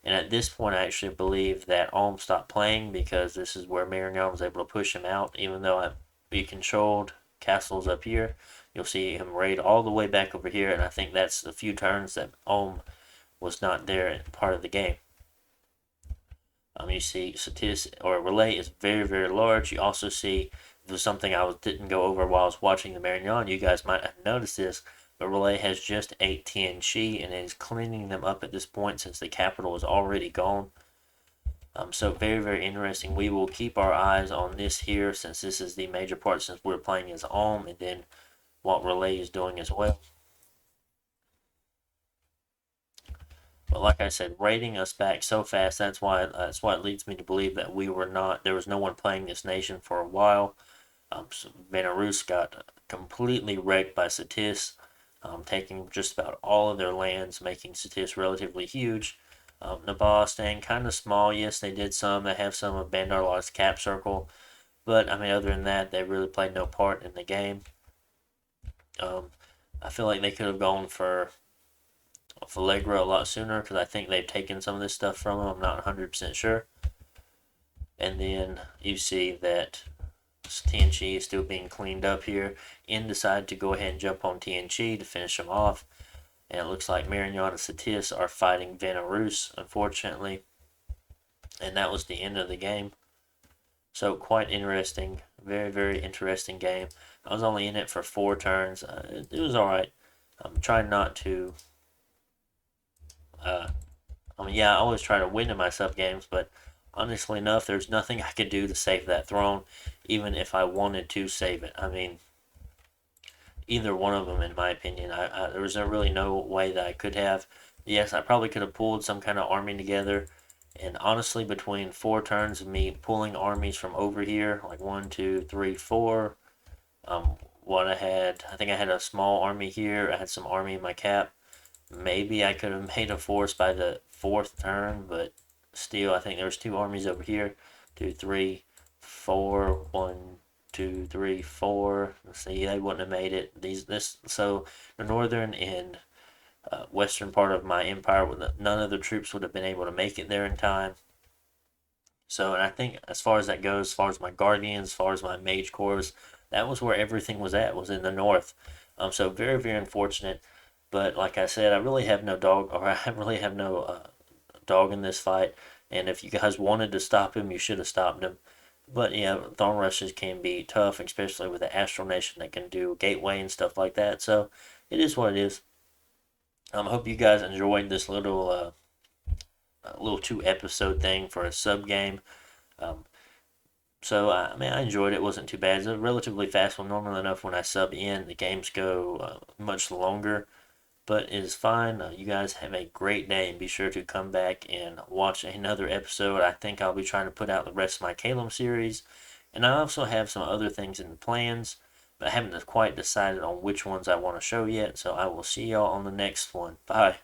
A: And at this point, I actually believe that Ulm stopped playing, because this is where Marignan was able to push him out. Even though he controlled castles up here, you'll see him raid all the way back over here, and I think that's the few turns that Ulm was not there in part of the game. You see Satis, or Relay, is very, very large. You also see, there's something I didn't go over while I was watching the Marignan. You guys might have noticed this, but Relay has just 8 TNG and is cleaning them up at this point, since the capital is already gone. So very, very interesting. We will keep our eyes on this here, since this is the major part, since we're playing as Ulm, and then what Relay is doing as well. But like I said, raiding us back so fast, that's what leads me to believe that there was no one playing this nation for a while. So Venerus got completely wrecked by Satis, taking just about all of their lands, making Satis relatively huge. Nabha staying kind of small. Yes, they did some. They have some of Bandar Log's cap circle, but I mean, other than that, they really played no part in the game. I feel like they could have gone for Falegra a lot sooner, because I think they've taken some of this stuff from them. I'm not 100% sure. And then you see that TNG is still being cleaned up here. End decided to go ahead and jump on TNG to finish them off. And it looks like Marignan and Satis are fighting Venerus, unfortunately. and that was the end of the game. So quite interesting, very very interesting game. I was only in it for 4 turns. It was all right. I'm trying not to. Uh, yeah, I always try to win in my sub games, but honestly enough, there's nothing I could do to save that throne, even if I wanted to save it. I mean, either one of them, in my opinion, there was really no way that I could have. Yes, I probably could have pulled some kind of army together, and honestly, between 4 turns of me pulling armies from over here, like one, two, three, four, what I had, I think I had a small army here. I had some army in my cap. Maybe I could have made a force by the 4th turn, but still, I think there was 2 armies over here. Two, three, four. One, two, three, four. See, they wouldn't have made it. So the northern and western part of my empire, none of the troops would have been able to make it there in time. So, and I think as far as that goes, as far as my guardians, as far as my mage corps, that was where everything was at, was in the north. So very, very unfortunate. But like I said, I really have no dog, or I really have no dog in this fight. And if you guys wanted to stop him, you should have stopped him. But yeah, Throne Rushes can be tough, especially with the Astral Nation that can do Gateway and stuff like that. So it is what it is. I hope you guys enjoyed this little 2 episode thing for a sub game. Um, so I mean, I enjoyed it. It wasn't too bad. It's a relatively fast one. Normally enough, when I sub in, the games go much longer, but it is fine. You guys have a great day, and be sure to come back and watch another episode. I think I'll be trying to put out the rest of my Calum series, and I also have some other things in the plans, but I haven't quite decided on which ones I want to show yet. So I will see y'all on the next one. Bye.